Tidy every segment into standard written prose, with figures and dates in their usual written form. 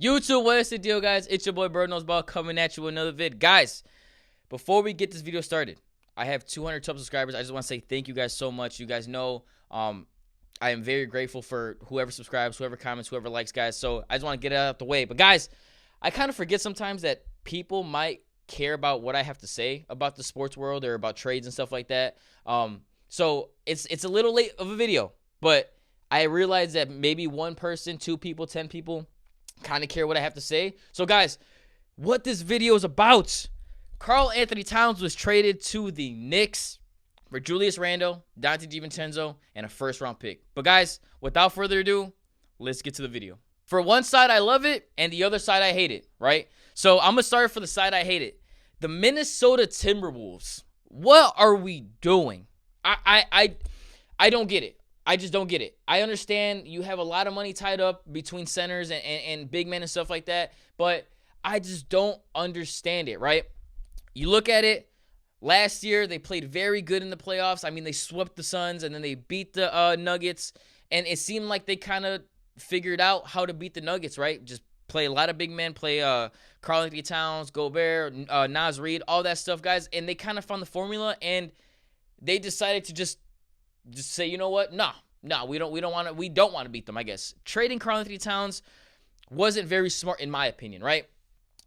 YouTube, what is the deal, guys? It's your boy Bird Knows Ball coming at you with another vid. Guys, before we get this video started, I have 200 top subscribers. I just want to say thank you guys so much. You guys know I am very grateful for whoever subscribes, whoever comments, whoever likes, guys. So I just want to get it out the way. But guys, I kind of forget sometimes that people might care about what I have to say about the sports world or about trades and stuff like that. So it's a little late of a video, but I realize that maybe one person, 2 people, 10 people kind of care what I have to say. So guys, what this video is about: Karl Anthony Towns was traded to the Knicks for Julius Randle, Donte DiVincenzo, and a first-round pick. But guys, without further ado, let's get to the video. For one side, I love it, and the other side, I hate it, right? So I'm going to start for the side I hate it. The Minnesota Timberwolves. What are we doing? I don't get it. I just don't get it. I understand you have a lot of money tied up between centers and big men and stuff like that, but I just don't understand it, right? You look at it, last year they played very good in the playoffs. I mean, they swept the Suns and then they beat the Nuggets, and it seemed like they kind of figured out how to beat the Nuggets, right? Just play a lot of big men, play Karl Anthony Towns, Gobert, Naz Reid, all that stuff, guys, and they kind of found the formula, and they decided to just say, you know what? No, we don't want to beat them, I guess. Trading Karl Anthony Towns wasn't very smart in my opinion, right?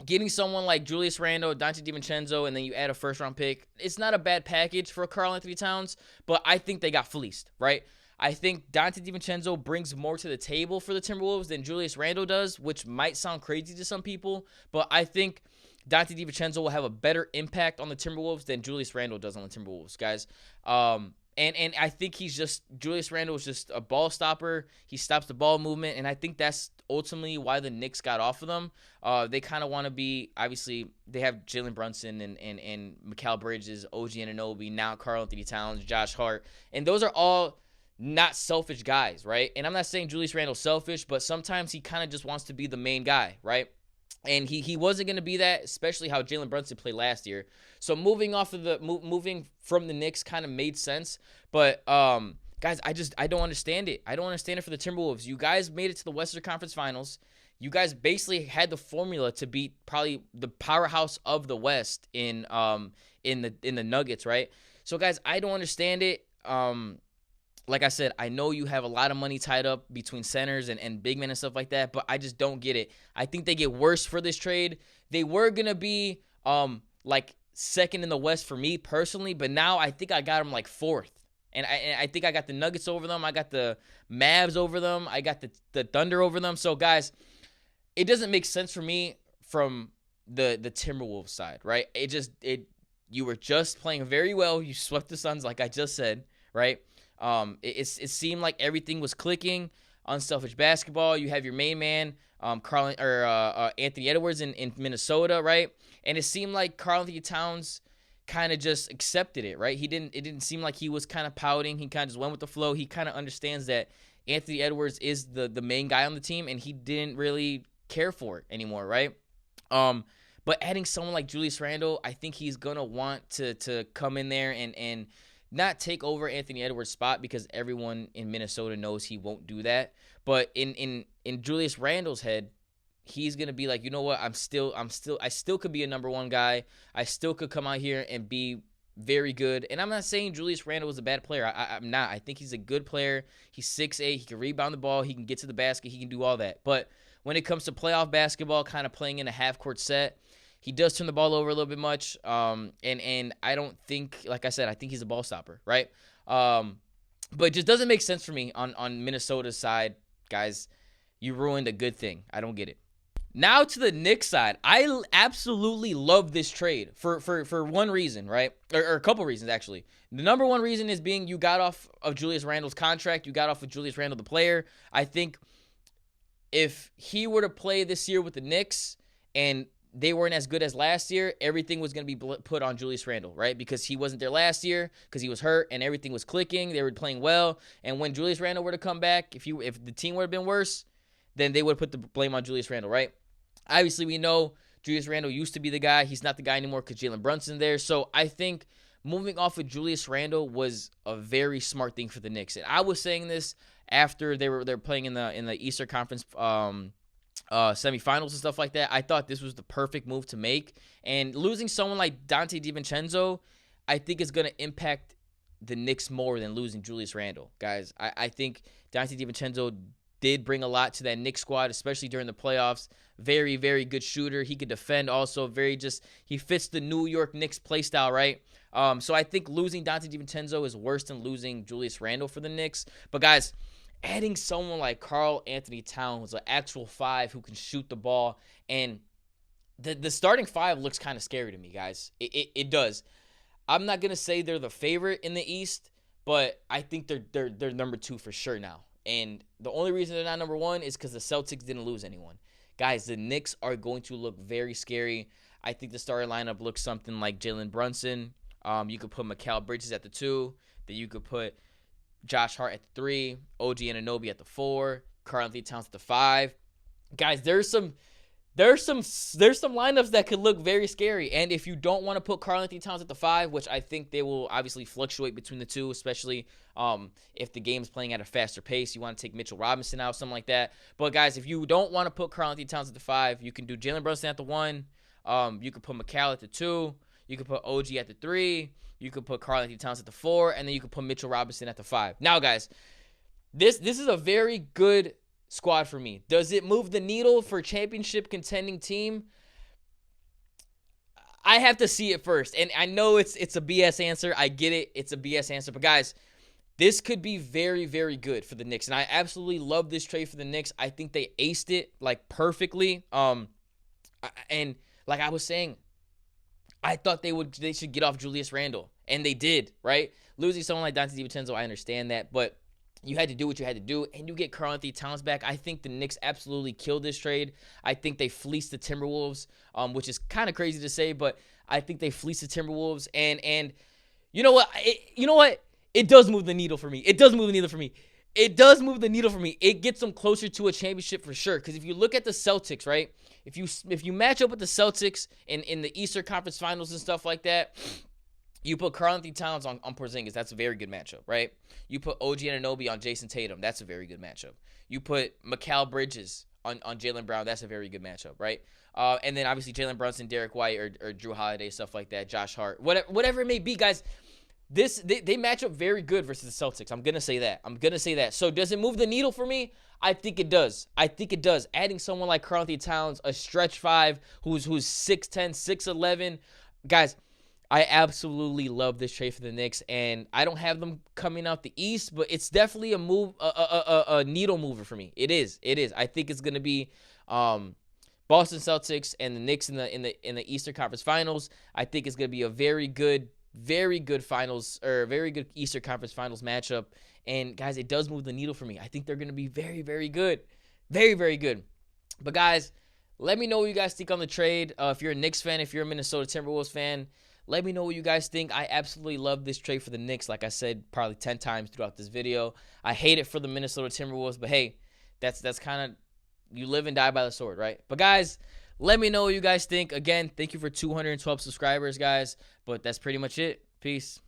Getting someone like Julius Randle, Donte DiVincenzo, and then you add a first-round pick, it's not a bad package for Karl Anthony Towns, but I think they got fleeced, right? I think Donte DiVincenzo brings more to the table for the Timberwolves than Julius Randle does, which might sound crazy to some people, but I think Donte DiVincenzo will have a better impact on the Timberwolves than Julius Randle does on the Timberwolves, guys. And I think Julius Randle is just a ball stopper. He stops the ball movement, and I think that's ultimately why the Knicks got off of them. They kind of want to be, obviously, they have Jalen Brunson and Mikal Bridges, OG Anunoby, now Karl Anthony Towns, Josh Hart, and those are all not selfish guys, right? And I'm not saying Julius Randle's selfish, but sometimes he kind of just wants to be the main guy, right? And he wasn't going to be that, especially how Jalen Brunson played last year. So moving from the Knicks kind of made sense. But guys, I don't understand it. I don't understand it for the Timberwolves. You guys made it to the Western Conference Finals. You guys basically had the formula to beat probably the powerhouse of the West in the Nuggets, right? So guys, I don't understand it. Like I said, I know you have a lot of money tied up between centers and big men and stuff like that, but I just don't get it. I think they get worse for this trade. They were going to be like second in the West for me personally, but now I think I got them like fourth. And I think I got the Nuggets over them. I got the Mavs over them. I got the Thunder over them. So, guys, it doesn't make sense for me from the Timberwolves side, right? You were just playing very well. You swept the Suns, like I just said, right? It seemed like everything was clicking. Unselfish basketball. You have your main man, Anthony Edwards in Minnesota, right? And it seemed like Karl Anthony Towns kind of just accepted it, right? It didn't seem like he was kind of pouting. He kind of just went with the flow. He kind of understands that Anthony Edwards is the main guy on the team, and he didn't really care for it anymore, right? But adding someone like Julius Randle, I think he's gonna want to come in there and not take over Anthony Edwards' spot, because everyone in Minnesota knows he won't do that. But in Julius Randle's head, he's gonna be like, you know what? I still could be a number one guy. I still could come out here and be very good. And I'm not saying Julius Randle was a bad player. I'm not. I think he's a good player. He's 6'8". He can rebound the ball. He can get to the basket. He can do all that. But when it comes to playoff basketball, kind of playing in a half-court set, he does turn the ball over a little bit much, and I don't think, like I said, I think he's a ball stopper, right? But it just doesn't make sense for me on Minnesota's side, guys. You ruined a good thing. I don't get it. Now to the Knicks side, I absolutely love this trade for one reason, right? Or a couple reasons, actually. The number one reason is being you got off of Julius Randle's contract. You got off of Julius Randle, the player. I think if he were to play this year with the Knicks and they weren't as good as last year, everything was going to be put on Julius Randle, right? Because he wasn't there last year, because he was hurt, and everything was clicking. They were playing well. And when Julius Randle were to come back, if the team would have been worse, then they would have put the blame on Julius Randle, right? Obviously, we know Julius Randle used to be the guy. He's not the guy anymore because Jalen Brunson's there. So I think moving off of Julius Randle was a very smart thing for the Knicks. And I was saying this after they're playing in the Eastern Conference semifinals and stuff like that. I thought this was the perfect move to make. And losing someone like Dante DiVincenzo, I think is going to impact the Knicks more than losing Julius Randle. Guys, I think Dante DiVincenzo did bring a lot to that Knicks squad, especially during the playoffs. Very, very good shooter. He could defend also. He fits the New York Knicks play style, right? So I think losing Dante DiVincenzo is worse than losing Julius Randle for the Knicks. But guys, adding someone like Karl Anthony Towns, an actual 5 who can shoot the ball, and the starting 5 looks kind of scary to me, guys. It does. I'm not gonna say they're the favorite in the East, but I think they're number 2 for sure now. And the only reason they're not number 1 is because the Celtics didn't lose anyone. Guys, the Knicks are going to look very scary. I think the starting lineup looks something like Jalen Brunson. You could put Mikal Bridges at the 2. Then you could put Josh Hart at the 3, OG Anunoby at the 4, Karl Anthony Towns at the 5. Guys, there's some lineups that could look very scary. And if you don't want to put Karl Anthony Towns at the 5, which I think they will obviously fluctuate between the 2, especially if the game's playing at a faster pace, you want to take Mitchell Robinson out, something like that. But guys, if you don't want to put Karl Anthony Towns at the 5, you can do Jalen Brunson at the 1. You could put Mikal at the 2. You could put OG at the 3. You could put Karl Anthony Towns at the 4, and then you could put Mitchell Robinson at the 5. Now, guys, this is a very good squad for me. Does it move the needle for championship contending team? I have to see it first. And I know it's a BS answer. I get it. It's a BS answer. But, guys, this could be very, very good for the Knicks. And I absolutely love this trade for the Knicks. I think they aced it, like, perfectly. And like I was saying, I thought they should get off Julius Randle, and they did, right? Losing someone like Dante DiVincenzo, I understand that, but you had to do what you had to do, and you get Karl Anthony Towns back. I think the Knicks absolutely killed this trade. I think they fleeced the Timberwolves, which is kind of crazy to say, but I think they fleeced the Timberwolves, and you know what? It does move the needle for me. It does move the needle for me. It gets them closer to a championship for sure. Because if you look at the Celtics, right? If you match up with the Celtics in the Eastern Conference Finals and stuff like that, you put Karl Anthony Towns on Porzingis. That's a very good matchup, right? You put OG Anunoby on Jason Tatum. That's a very good matchup. You put Mikal Bridges on Jaylen Brown. That's a very good matchup, right? And then obviously Jalen Brunson, Derek White, or Drew Holiday, stuff like that. Josh Hart, whatever it may be, guys. They match up very good versus the Celtics. I'm going to say that. So does it move the needle for me? I think it does. Adding someone like Karl Anthony Towns, a stretch 5 who's 6'10", 6'11". Guys, I absolutely love this trade for the Knicks, and I don't have them coming out the East, but it's definitely a move, a needle mover for me. It is. I think it's going to be Boston Celtics and the Knicks in the Eastern Conference Finals. I think it's going to be a very good finals, or very good Eastern Conference Finals matchup. And guys, it does move the needle for me. I think they're going to be very, very good. Very, very good. But guys, let me know what you guys think on the trade. If you're a Knicks fan, if you're a Minnesota Timberwolves fan, let me know what you guys think. I absolutely love this trade for the Knicks. Like I said, probably 10 times throughout this video. I hate it for the Minnesota Timberwolves, but hey, that's kind of, you live and die by the sword, right? But guys, let me know what you guys think. Again, thank you for 212 subscribers, guys. But that's pretty much it. Peace.